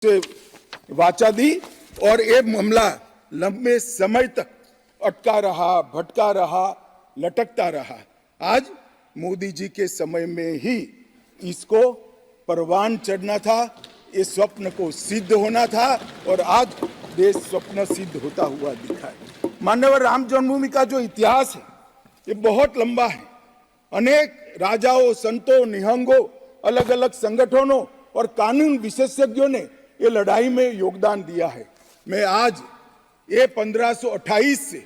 से वाचा दी और ये मामला लंबे समय तक अटका रहा, भटका रहा, लटकता रहा। आज मोदी जी के समय में ही इसको परवान चढ़ना था, इस स्वप्न को सिद्ध होना था और आज देश स्वप्न सिद्ध होता हुआ दिखा है। माननीय राम जन्मभूमि का जो इतिहास है ये बहुत लंबा है। अनेक राजाओं, संतों, निहंगों, अलग अलग संगठनों और कानून विशेषज्ञों ने ये लड़ाई में योगदान दिया है। मैं आज ये 1528 से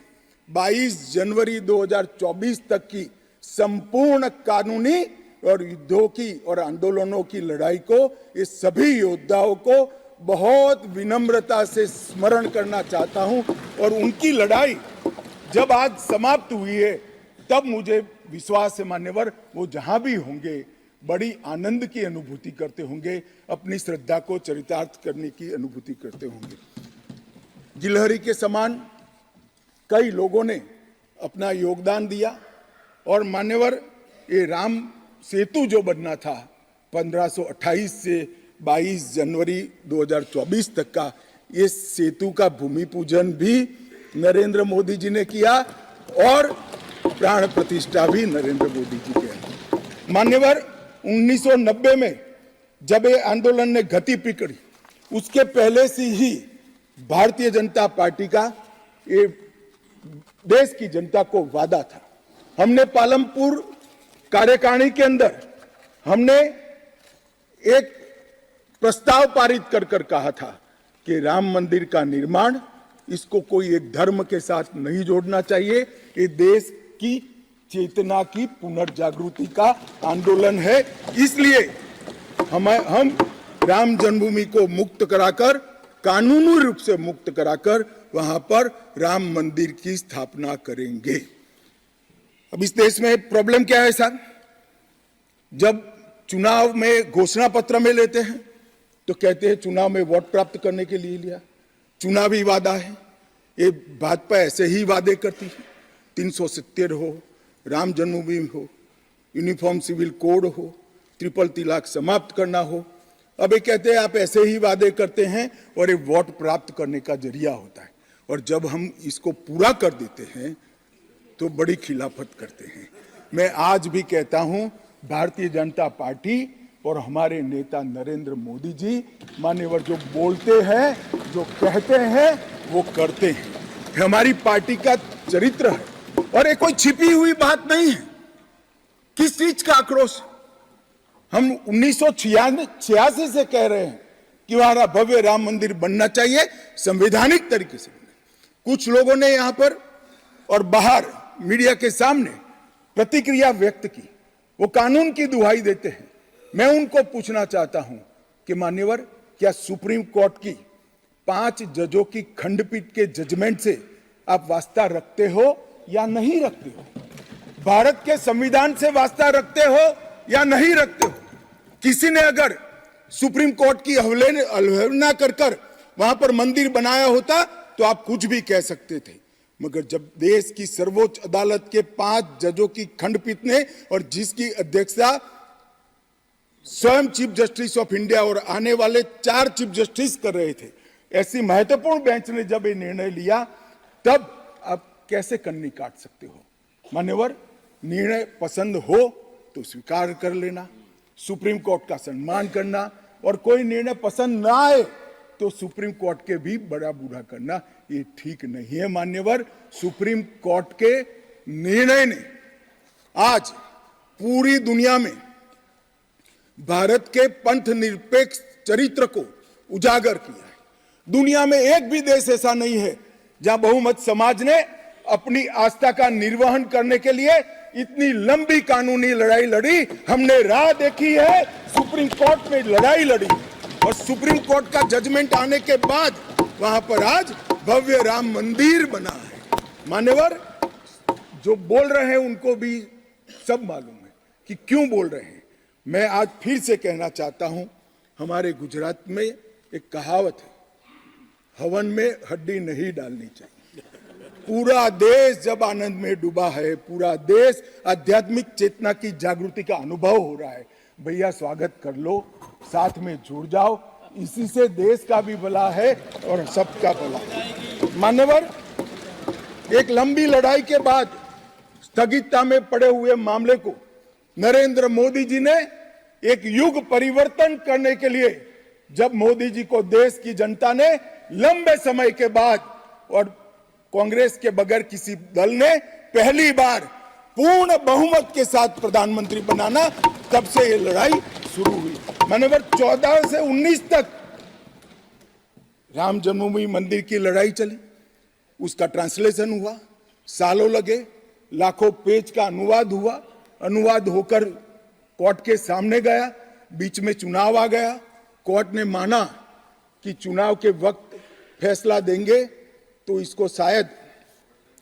22 जनवरी 2024 तक की संपूर्ण कानूनी और युद्धों की और आंदोलनों की लड़ाई को, ये सभी योद्धाओं को बहुत विनम्रता से स्मरण करना चाहता हूं और उनकी लड़ाई जब आज समाप्त हुई है तब मुझे विश्वास है मान्यवर वो जहां भी होंगे बड़ी आनंद की अनुभूति करते होंगे, अपनी श्रद्धा को चरितार्थ करने की अनुभूति करते होंगे। गिलहरी के समान कई लोगों ने अपना योगदान दिया और मान्यवर ये राम सेतु जो बनना था 1528 से 22 जनवरी 2024 तक का, ये सेतु का भूमि पूजन भी नरेंद्र मोदी जी ने किया और प्राण प्रतिष्ठा भी नरेंद्र मोदी जी के। मान्यवर 1990 में जब ये आंदोलन ने गति पकड़ी उसके पहले से ही भारतीय जनता पार्टी का ये देश की जनता को वादा था। हमने पालमपुर कार्यकारिणी के अंदर हमने एक प्रस्ताव पारित कर कहा था कि राम मंदिर का निर्माण, इसको कोई एक धर्म के साथ नहीं जोड़ना चाहिए, ये देश की चेतना की पुनर्जागृति का आंदोलन है। इसलिए हम राम जन्मभूमि को मुक्त कराकर, कानूनी रूप से मुक्त कराकर वहां पर राम मंदिर की स्थापना करेंगे। अब इस देश में प्रॉब्लम क्या है साहब, जब चुनाव में घोषणा पत्र में लेते हैं तो कहते हैं चुनाव में वोट प्राप्त करने के लिए लिया, चुनावी वादा है। ये भाजपा ऐसे ही वादे करती है, 370 हो, राम जन्मभूमि हो, यूनिफॉर्म सिविल कोड हो, ट्रिपल तलाक समाप्त करना हो। अब ये कहते हैं आप ऐसे ही वादे करते हैं और ये वोट प्राप्त करने का जरिया होता है, और जब हम इसको पूरा कर देते हैं तो बड़ी खिलाफत करते हैं। मैं आज भी कहता हूं भारतीय जनता पार्टी और हमारे नेता नरेंद्र मोदी जी मान्यवर जो बोलते हैं, जो कहते हैं वो करते हैं, हमारी पार्टी का चरित्र है और ये कोई छिपी हुई बात नहीं है। किस चीज का आक्रोश? हम 1986 से कह रहे हैं कि हमारा भव्य राम मंदिर बनना चाहिए, संवैधानिक तरीके से। कुछ लोगों ने यहां पर और बाहर मीडिया के सामने प्रतिक्रिया व्यक्त की, वो कानून की दुहाई देते हैं। मैं उनको पूछना चाहता हूं कि मान्यवर क्या सुप्रीम कोर्ट की 5 जजों की खंडपीठ के जजमेंट से आप वास्ता रखते हो या नहीं रखते हो? भारत के संविधान से वास्ता रखते हो या नहीं रखते हो? किसी ने अगर सुप्रीम कोर्ट की अवहेलना कर वहां पर मंदिर बनाया होता तो आप कुछ भी कह सकते थे, मगर जब देश की सर्वोच्च अदालत के 5 जजों की खंडपीठ ने और जिसकी अध्यक्षता स्वयं चीफ जस्टिस ऑफ इंडिया और आने वाले 4 चीफ जस्टिस कर रहे थे, ऐसी महत्वपूर्ण बेंच ने जब ये निर्णय लिया तब आप कैसे कन्नी काट सकते हो? मान्यवर निर्णय पसंद हो तो स्वीकार कर लेना, सुप्रीम कोर्ट का सम्मान करना, और कोई निर्णय पसंद ना आए तो सुप्रीम कोर्ट के भी बड़ा बूढ़ा करना, ये ठीक नहीं है। मान्यवर सुप्रीम कोर्ट के निर्णय ने आज पूरी दुनिया में भारत के पंथ निरपेक्ष चरित्र को उजागर किया है। दुनिया में एक भी देश ऐसा नहीं है जहां बहुमत समाज ने अपनी आस्था का निर्वहन करने के लिए इतनी लंबी कानूनी लड़ाई लड़ी। हमने राह देखी है, सुप्रीम कोर्ट में लड़ाई लड़ी और सुप्रीम कोर्ट का जजमेंट आने के बाद वहां पर आज भव्य राम मंदिर बना है। मान्यवर जो बोल रहे हैं उनको भी सब मालूम है कि क्यों बोल रहे हैं। मैं आज फिर से कहना चाहता हूं, हमारे गुजरात में एक कहावत है, हवन में हड्डी नहीं डालनी चाहिए। पूरा देश जब आनंद में डूबा है, पूरा देश आध्यात्मिक चेतना की जागृति का अनुभव हो रहा है, भैया स्वागत कर लो, साथ में जुड़ जाओ, इसी से देश का भी भला है और सबका भला है। मान्यवर, एक लंबी लड़ाई के बाद स्थगितता में पड़े हुए मामले को नरेंद्र मोदी जी ने एक युग परिवर्तन करने के लिए, जब मोदी जी को देश की जनता ने लंबे समय के बाद और कांग्रेस के बगैर किसी दल ने पहली बार पूर्ण बहुमत के साथ प्रधानमंत्री बनाना, तब से ये लड़ाई शुरू हुई। मान्यवर, 14 से 19 तक राम जन्मभूमि मंदिर की लड़ाई चली, उसका ट्रांसलेशन हुआ, सालों लगे, लाखों पेज का अनुवाद हुआ, अनुवाद होकर कोर्ट के सामने गया, बीच में चुनाव आ गया, कोर्ट ने माना कि चुनाव के वक्त फैसला देंगे तो इसको शायद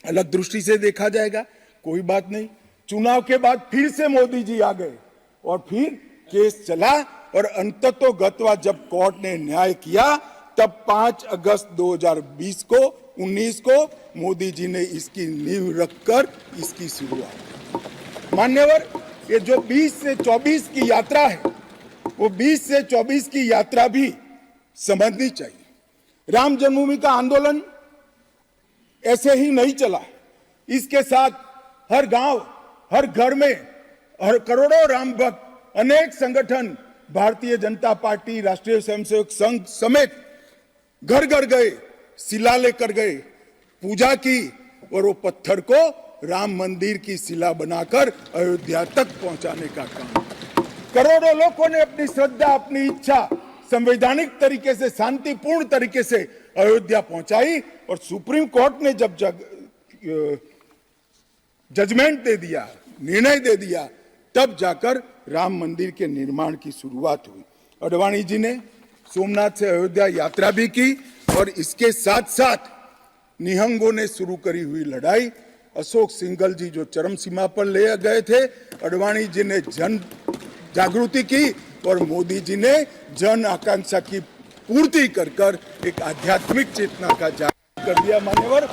अलग दृष्टि से देखा जाएगा, कोई बात नहीं। चुनाव के बाद फिर से मोदी जी आ गए और फिर केस चला और अंततोगत्वा जब कोर्ट ने न्याय किया, तब 5 अगस्त 2020 को 19 को मोदी जी ने इसकी नींव रखकर इसकी शुरुआत। मान्यवर, ये जो 20 से 24 की यात्रा है, वो 20 से 24 की यात्रा भी समझनी चाहिए। राम जन्मभूमि का आंदोलन ऐसे ही नहीं चला, इसके साथ हर गांव, हर घर में, हर करोड़ों राम भक्त, अनेक संगठन, भारतीय जनता पार्टी, राष्ट्रीय स्वयंसेवक संघ समेत घर घर गए, शिला लेकर गए, पूजा की और वो पत्थर को राम मंदिर की शिला बनाकर अयोध्या तक पहुंचाने का काम। करोड़ों लोगों ने अपनी श्रद्धा, अपनी इच्छा संवैधानिक तरीके से, शांतिपूर्ण तरीके से अयोध्या पहुंचाई और सुप्रीम कोर्ट ने जब जजमेंट दे दिया, निर्णय दे दिया, तब जाकर राम मंदिर के निर्माण की शुरुआत हुई। अडवाणी जी ने सोमनाथ से अयोध्या यात्रा भी की और इसके साथ साथ निहंगों ने शुरू करी हुई लड़ाई, अशोक सिंघल जी जो चरम सीमा पर ले गए थे, अडवाणी जी ने जन जागृति की और मोदी जी ने जन आकांक्षा की पूर्ति कर कर एक आध्यात्मिक चेतना का जागरण कर दिया। मान्यवर,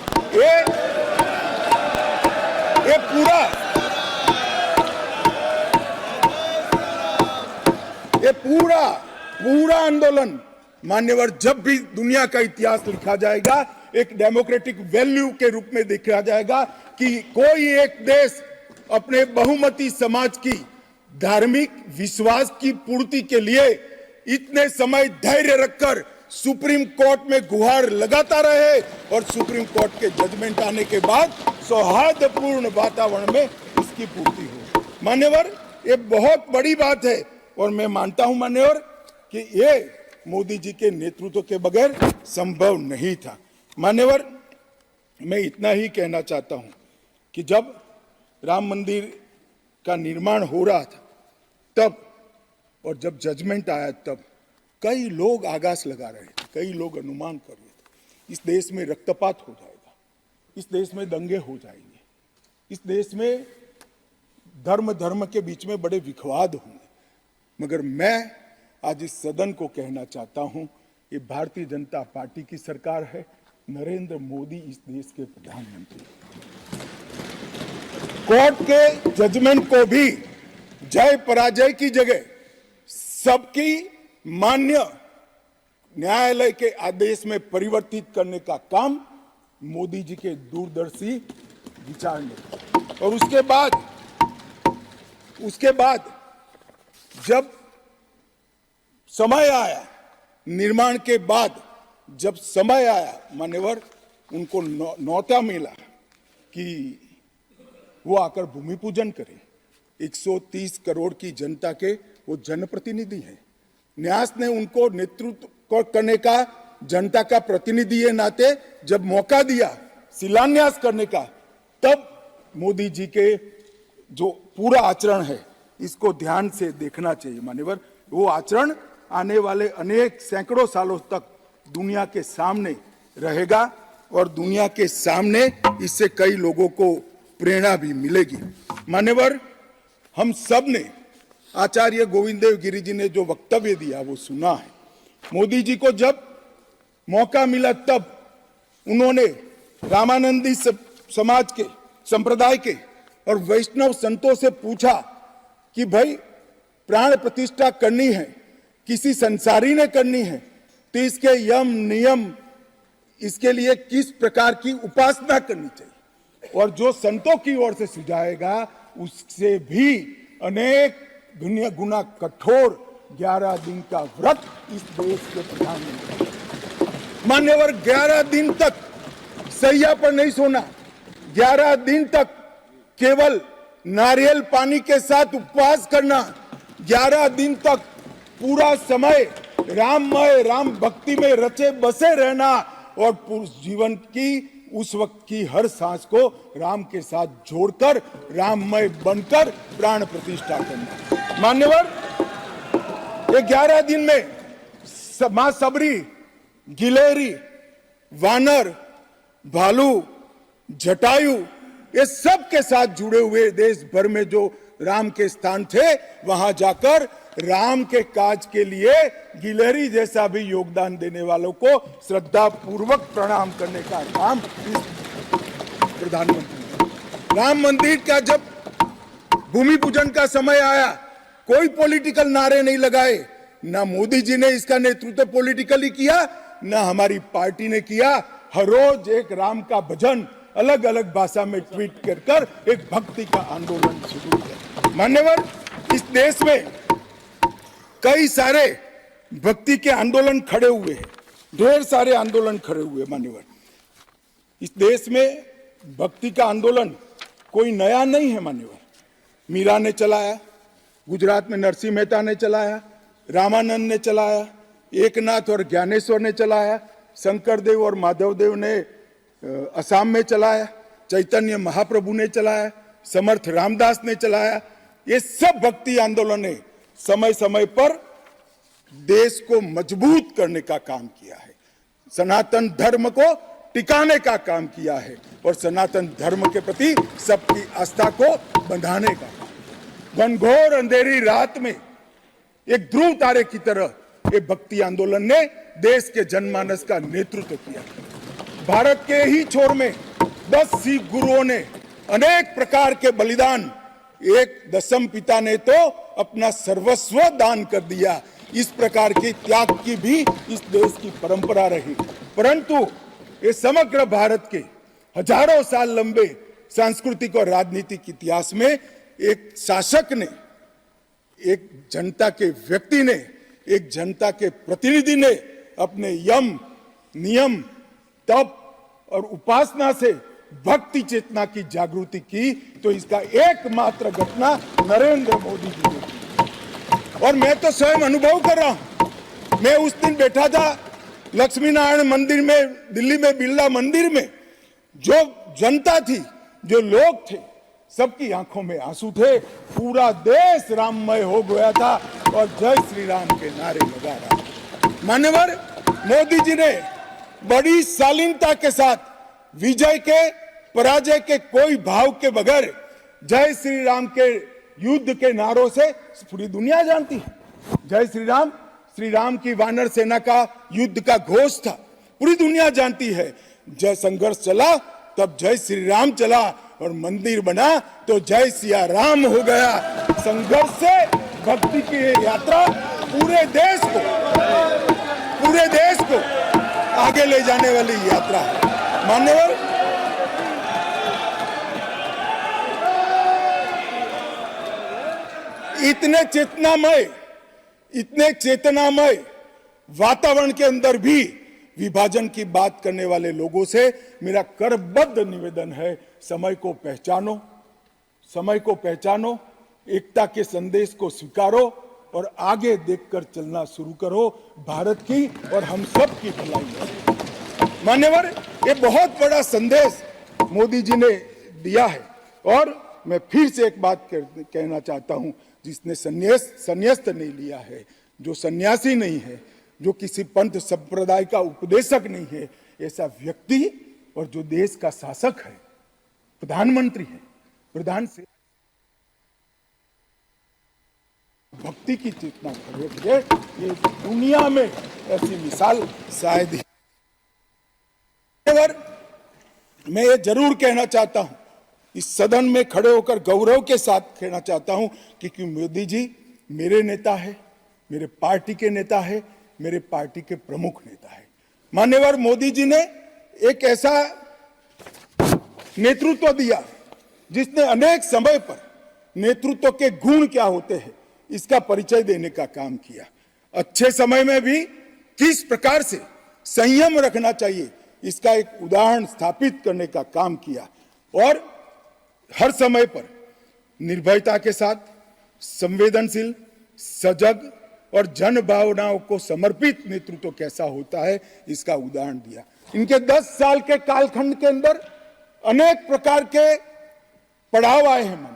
ये पूरा आंदोलन, मान्यवर, जब भी दुनिया का इतिहास लिखा जाएगा, एक डेमोक्रेटिक वैल्यू के रूप में देखा जाएगा कि कोई एक देश अपने बहुमती समाज की धार्मिक विश्वास की पूर्ति के लिए इतने समय धैर्य रखकर सुप्रीम कोर्ट में गुहार लगाता रहे और सुप्रीम कोर्ट के जजमेंट आने के बाद सौहार्दपूर्ण वातावरण में इसकी पूर्ति हो। मान्यवर, ये बहुत बड़ी बात है और मैं मानता हूं मान्यवर कि ये मोदी जी के नेतृत्व के बगैर संभव नहीं था। मान्यवर, मैं इतना ही कहना चाहता हूं कि जब राम मंदिर का निर्माण हो रहा था तब, और जब जजमेंट आया तब, कई लोग आगास लगा रहे थे, कई लोग अनुमान कर रहे थे इस देश में रक्तपात हो जाएगा, इस देश में दंगे हो जाएंगे, इस देश में धर्म के बीच में बड़े विवाद होंगे। मगर मैं आज इस सदन को कहना चाहता हूं, ये भारतीय जनता पार्टी की सरकार है, नरेंद्र मोदी इस देश के प्रधानमंत्री। कोर्ट के जजमेंट को भी जय पराजय की जगह सबकी मान्य न्यायालय के आदेश में परिवर्तित करने का काम मोदी जी के दूरदर्शी विचार ने। और उसके बाद जब समय आया, निर्माण के बाद जब समय आया, मान्यवर, उनको न्योता मिला कि वो आकर भूमि पूजन करें। 130 करोड़ की जनता के वो जनप्रतिनिधि हैं। न्यास ने उनको नेतृत्व करने का, जनता का प्रतिनिधि के नाते जब मौका दिया शिलान्यास करने का, तब मोदी जी के जो पूरा आचरण है इसको ध्यान से देखना चाहिए। मान्यवर, वो आचरण आने वाले अनेक सैकड़ों सालों तक दुनिया के सामने रहेगा और दुनिया के सामने इससे कई लोगों को प्रेरणा भी मिलेगी। मान्यवर, हम सब ने आचार्य गोविंद देव गिरि जी ने जो वक्तव्य दिया वो सुना है। मोदी जी को जब मौका मिला तब उन्होंने रामानंदी समाज के, संप्रदाय के और वैष्णव संतों से पूछा कि भाई प्राण प्रतिष्ठा करनी है, किसी संसारी ने करनी है तो इसके यम नियम, इसके लिए किस प्रकार की उपासना करनी चाहिए, और जो संतों की ओर से सुझाएगा उससे भी अनेक गुना कठोर 11 दिन का व्रत इस देश के प्रधानमंत्री, मान्यवर 11 दिन तक सैया पर नहीं सोना, 11 दिन तक केवल नारियल पानी के साथ उपवास करना, 11 दिन तक पूरा समय राममय, राम भक्ति में रचे बसे रहना और जीवन की उस वक्त की हर सांस को राम के साथ जोड़कर राममय बनकर प्राण प्रतिष्ठा करना। मान्यवर, ये 11 दिन में मां सबरी, गिलेरी, वानर, भालू, जटायु, ये सब के साथ जुड़े हुए देश भर में जो राम के स्थान थे, वहां जाकर राम के काज के लिए गिलहरी जैसा भी योगदान देने वालों को श्रद्धा पूर्वक प्रणाम करने का काम इस प्रधानमंत्री। राम मंदिर का जब भूमि पूजन का समय आया, कोई पॉलिटिकल नारे नहीं लगाए, ना मोदी जी ने इसका नेतृत्व पॉलिटिकली किया, ना हमारी पार्टी ने किया। हर रोज एक राम का भजन अलग अलग भाषा में ट्वीट कर एक भक्ति का आंदोलन शुरू किया। मान्यवर, इस देश में कई सारे भक्ति के आंदोलन खड़े हुए हैं, ढेर सारे आंदोलन खड़े हुए। मान्यवर, इस देश में भक्ति का आंदोलन कोई नया नहीं है। मान्यवर, मीरा ने चलाया, गुजरात में नरसिंह मेहता ने चलाया, रामानंद ने चलाया, एकनाथ और ज्ञानेश्वर ने चलाया, शंकरदेव और माधवदेव ने असम में चलाया, चैतन्य महाप्रभु ने चलाया, समर्थ रामदास ने चलाया। ये सब भक्ति आंदोलन ने समय समय पर देश को मजबूत करने का काम किया है, सनातन धर्म को टिकाने का काम किया है और सनातन धर्म के प्रति सबकी आस्था को बंधाने का काम। घनघोर अंधेरी रात में एक ध्रुव तारे की तरह ये भक्ति आंदोलन ने देश के जनमानस का नेतृत्व किया। भारत के ही छोर में 10 सिख गुरुओं ने अनेक प्रकार के बलिदान, एक दशम पिता ने तो अपना सर्वस्व दान कर दिया। इस प्रकार के त्याग की भी इस देश की परंपरा रही, परंतु ये समग्र भारत के हजारों साल लंबे सांस्कृतिक और राजनीतिक इतिहास में एक शासक ने, एक जनता के व्यक्ति ने, एक जनता के प्रतिनिधि ने अपने यम, नियम, तप और उपासना से भक्ति चेतना की जागृति की, तो इसका एकमात्र घटना नरेंद्र मोदी जी ने की। और मैं तो स्वयं अनुभव कर रहा हूं। मैं उस दिन बैठा था लक्ष्मी नारायण मंदिर में, दिल्ली में बिरला मंदिर में, जो जनता थी, जो लोग थे, सबकी आंखों में आंसू थे। पूरा देश राममय हो गया था और जय श्री राम के नारे लगा रहा। मान्यवर, मोदी जी ने बड़ी शालीनता के साथ विजय के, पराजय के कोई भाव के बगैर जय श्री राम के युद्ध के नारों से पूरी दुनिया जानती है। जय श्री राम की वानर सेना का युद्ध का घोष था, पूरी दुनिया जानती है। जय संघर्ष चला तब जय श्री राम चला और मंदिर बना तो जय सिया राम हो गया। संघर्ष से भक्ति की यात्रा पूरे देश को आगे ले जाने वाली यात्रा है। मान्यवर, इतने चेतनामय वातावरण के अंदर भी विभाजन की बात करने वाले लोगों से मेरा करबद्ध निवेदन है, समय को पहचानो, एकता के संदेश को स्वीकारो और आगे देखकर चलना शुरू करो, भारत की और हम सब की भलाई। मान्यवर, ये बहुत बड़ा संदेश मोदी जी ने दिया है और मैं फिर से एक बात कहना चाहता हूं, जिसने संन्यास्त नहीं लिया है, जो सन्यासी नहीं है, जो किसी पंथ संप्रदाय का उपदेशक नहीं है, ऐसा व्यक्ति और जो देश का शासक है, प्रधानमंत्री है, प्रधान से भक्ति की चेतना खड़े, ये दुनिया में ऐसी मिसाल शायद ही। मैं ये जरूर कहना चाहता हूं, इस सदन में खड़े होकर गौरव के साथ कहना चाहता हूं कि मोदी जी मेरे नेता है, मेरे पार्टी के नेता है, मेरे पार्टी के प्रमुख नेता है। मान्यवर मोदी जी ने एक ऐसा नेतृत्व दिया जिसने अनेक समय पर नेतृत्व के गुण क्या होते हैं इसका परिचय देने का काम किया। अच्छे समय में भी किस प्रकार से संयम रखना चाहिए इसका एक उदाहरण स्थापित करने का काम किया और हर समय पर निर्भयता के साथ संवेदनशील, सजग और जन भावनाओं को समर्पित नेतृत्व कैसा होता है इसका उदाहरण दिया। इनके 10 साल के कालखंड के अंदर अनेक प्रकार के पड़ाव आए हैं। माननीय,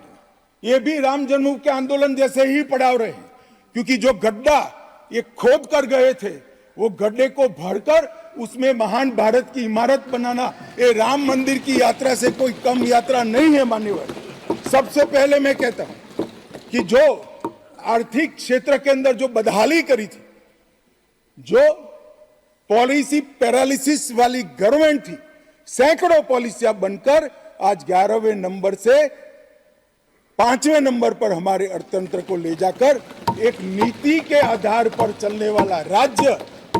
ये भी राम जन्मभूमि के आंदोलन जैसे ही पड़ाव रहे हैं, क्योंकि जो गड्ढा ये खोद कर गए थे वो गड्ढे को भरकर उसमें महान भारत की इमारत बनाना ये राम मंदिर की यात्रा से कोई कम यात्रा नहीं है। मान्यवर, सबसे पहले मैं कहता हूं कि जो आर्थिक क्षेत्र के अंदर जो बदहाली करी थी, जो पॉलिसी पैरालिसिस वाली गवर्नमेंट थी, सैकड़ों पॉलिसियां बनकर आज 11वें नंबर से 5वें नंबर पर हमारे अर्थतंत्र को ले जाकर एक नीति के आधार पर चलने वाला राज्य,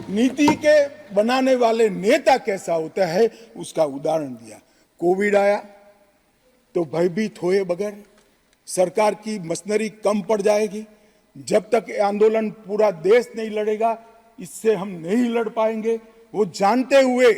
नीति के बनाने वाले नेता कैसा होता है उसका उदाहरण दिया। कोविड आया तो भयभीत हुए बगैर, सरकार की मशीनरी कम पड़ जाएगी, जब तक आंदोलन पूरा देश नहीं लड़ेगा इससे हम नहीं लड़ पाएंगे, वो जानते हुए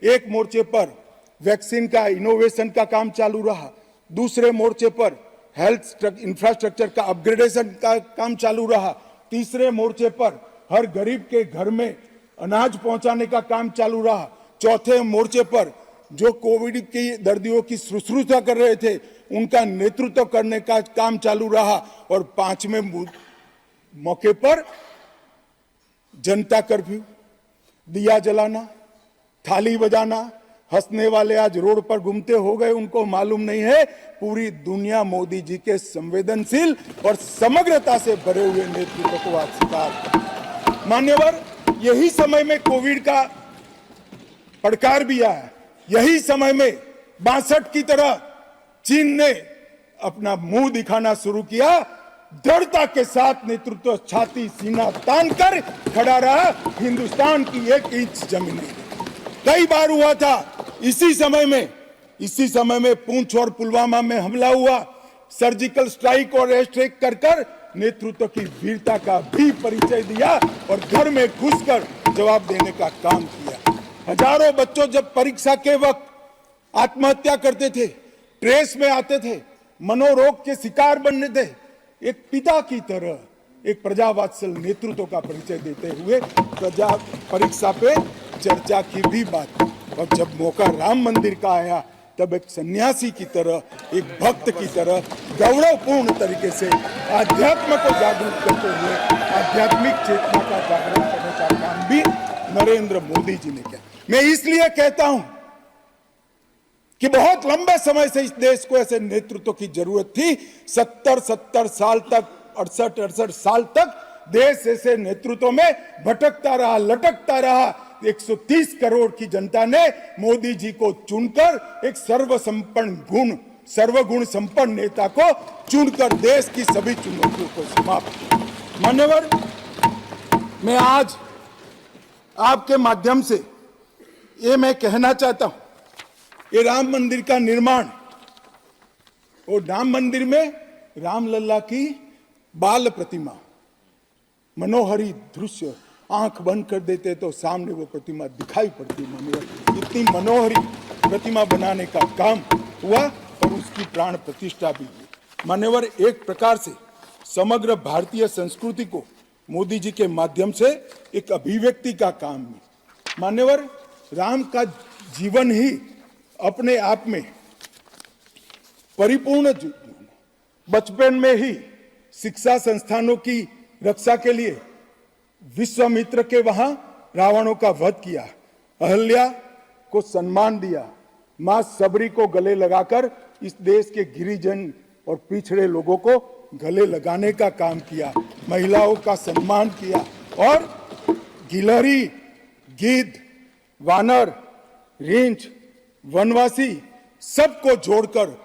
एक मोर्चे पर वैक्सीन का इनोवेशन का काम चालू रहा, दूसरे मोर्चे पर हेल्थ इंफ्रास्ट्रक्चर का अपग्रेडेशन का काम चालू रहा, तीसरे मोर्चे पर हर गरीब के घर में अनाज पहुंचाने का काम चालू रहा, चौथे मोर्चे पर जो कोविड की दर्दियों की शुश्रूषा कर रहे थे उनका नेतृत्व करने का काम चालू रहा और 5वें मौके पर जनता कर्फ्यू, दिया जलाना, थाली बजाना, हंसने वाले आज रोड पर घूमते हो गए, उनको मालूम नहीं है पूरी दुनिया मोदी जी के संवेदनशील और समग्रता से भरे हुए नेतृत्व को आज स्वीकार। मान्यवर, यही समय में कोविड का पड़कार भी आया, यही समय में 62 की तरह चीन ने अपना मुंह दिखाना शुरू किया, दृढ़ता के साथ नेतृत्व छाती सीना तान कर खड़ा रहा, हिंदुस्तान की 1 इंच जमीन नहीं। कई बार हुआ था इसी समय में पूंछ और पुलवामा में हमला हुआ, सर्जिकल स्ट्राइक और एयर स्ट्राइक कर नेतृत्व की वीरता का भी परिचय दिया और घर में घुसकर जवाब देने का काम किया। हजारों बच्चों जब परीक्षा के वक्त आत्महत्या करते थे, ट्रेस में आते थे, मनोरोग के शिकार बनने थे, एक पिता की तरह एक प्रजावात्सल नेतृत्व का परिचय देते हुए प्रजा परीक्षा पे चर्चा की भी बात। और जब मौका राम मंदिर का आया तब एक सन्यासी की तरह, एक भक्त की तरह गौरवपूर्ण तरीके से आध्यात्म को जागरूक करते हुए आध्यात्मिक चेतना का जागरण करने का काम भी नरेंद्र मोदी जी ने किया। मैं इसलिए कहता हूं कि बहुत लंबे समय से इस देश को ऐसे नेतृत्व की जरूरत थी। 70 साल तक, 68 साल तक देश ऐसे नेतृत्व में भटकता रहा, लटकता रहा। 130 करोड़ की जनता ने मोदी जी को चुनकर एक सर्वगुण संपन्न नेता को चुनकर देश की सभी चुनौतियों को समाप्त किया। मान्यवर, मैं आज आपके माध्यम से ये मैं कहना चाहता हूं, ये राम मंदिर का निर्माण, वो राम मंदिर में रामलला की बाल प्रतिमा, मनोहरी दृश्य, आंख बंद कर देते तो सामने वो प्रतिमा दिखाई पड़ती। मान्यवर, इतनी मनोहरी प्रतिमा बनाने का काम हुआ और उसकी प्राण प्रतिष्ठा भी हुई। मान्यवर, एक प्रकार से समग्र भारतीय संस्कृति को मोदी जी के माध्यम से एक अभिव्यक्ति का काम है। मान्यवर, राम का जीवन ही अपने आप में परिपूर्ण जीवन। बचपन में ही शिक्षा संस्थानों की रक्षा के लिए विश्वामित्र के वहां रावणों का वध किया, अहल्या को सम्मान दिया, मां सबरी को गले लगाकर इस देश के गिरिजन और पिछड़े लोगों को गले लगाने का काम किया, महिलाओं का सम्मान किया और गिलहरी, गिद्ध, वानर, रींछ, वनवासी सबको जोड़कर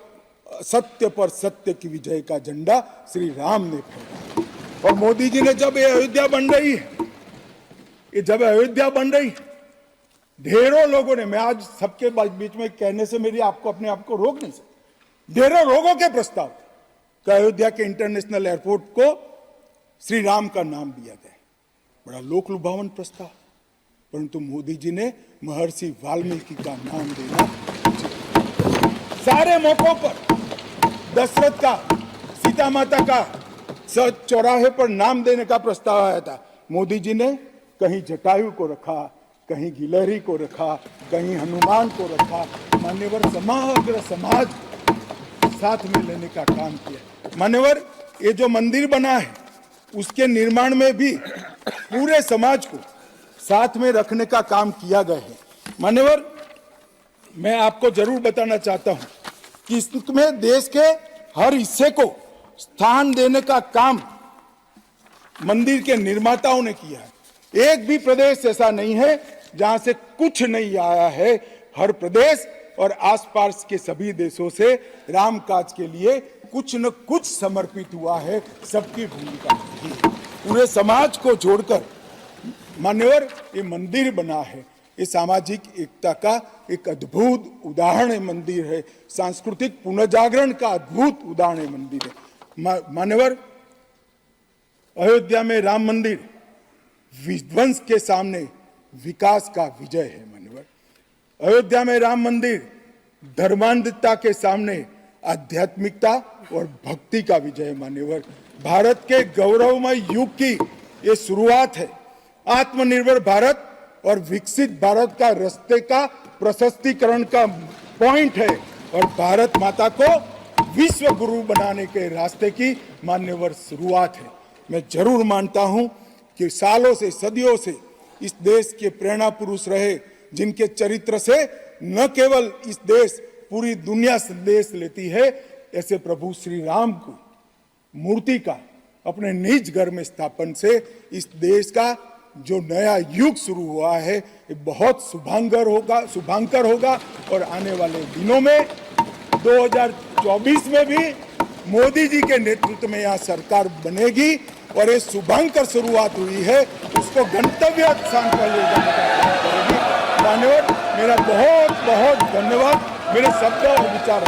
सत्य पर सत्य की विजय का झंडा श्री राम ने फहराया। और मोदी जी ने जब ये अयोध्या बन रही है, कि जब अयोध्या बन रही, ढेरों लोगों ने, मैं आज सबके बीच में कहने से मेरी आपको अपने आप को रोक नहीं सकता, ढेरों लोगों के प्रस्ताव कि अयोध्या के इंटरनेशनल एयरपोर्ट को श्री राम का नाम दिया जाए। बड़ा लोक लुभावन प्रस्ताव, परंतु मोदी जी ने महर्षि वाल्मीकि का नाम देना, सारे मौकों पर दशरथ का, सीता माता का चौराहे पर नाम देने का प्रस्ताव आया था। मोदी जी ने कहीं जटायु को रखा, कहीं गिलहरी को रखा, कहीं हनुमान को रखा। मान्यवर समग्र समाज साथ में लेने का काम किया। मान्यवर, ये जो मंदिर बना है उसके निर्माण में भी पूरे समाज को साथ में रखने का काम किया गया है। मान्यवर, मैं आपको जरूर बताना चाहता हूं कि इसमें देश के हर हिस्से को स्थान देने का काम मंदिर के निर्माताओं ने किया है। एक भी प्रदेश ऐसा नहीं है जहां से कुछ नहीं आया है। हर प्रदेश और आसपास के सभी देशों से राम काज के लिए कुछ न कुछ समर्पित हुआ है। सबकी भूमिका है, पूरे समाज को जोड़कर मान्यवर ये मंदिर बना है। ये सामाजिक एकता का एक अद्भुत उदाहरण है मंदिर है, सांस्कृतिक पुनर्जागरण का अद्भुत उदाहरण है मंदिर है। मान्यवर, अयोध्या में राम मंदिर विध्वंस के सामने विकास का विजय है। मान्यवर, अयोध्या में राम मंदिर धर्मांधता के सामने आध्यात्मिकता और भक्ति का विजय है। मान्यवर, भारत के गौरवमय युग की ये शुरुआत है। आत्मनिर्भर भारत और विकसित भारत का रास्ते का प्रशस्तीकरण का पॉइंट है और भारत माता को विश्व गुरु बनाने के रास्ते की मान्यवर शुरुआत है। मैं जरूर मानता हूं कि सालों से, सदियों से इस देश के प्रेरणा पुरुष रहे, जिनके चरित्र से न केवल इस देश, पूरी दुनिया संदेश लेती है, ऐसे प्रभु श्री राम को मूर्ति का अपने निज घर में स्थापन से इस देश का जो नया युग शुरू हुआ है ये बहुत शुभांकर होगा और आने वाले दिनों में 2024 में भी मोदी जी के नेतृत्व में यहाँ सरकार बनेगी और ये शुभांकर शुरुआत हुई है, उसको गंतव्य स्थान पर ले जाने का काम करेगी। मान्यवर, मेरा बहुत बहुत धन्यवाद। मेरे शब्द और विचार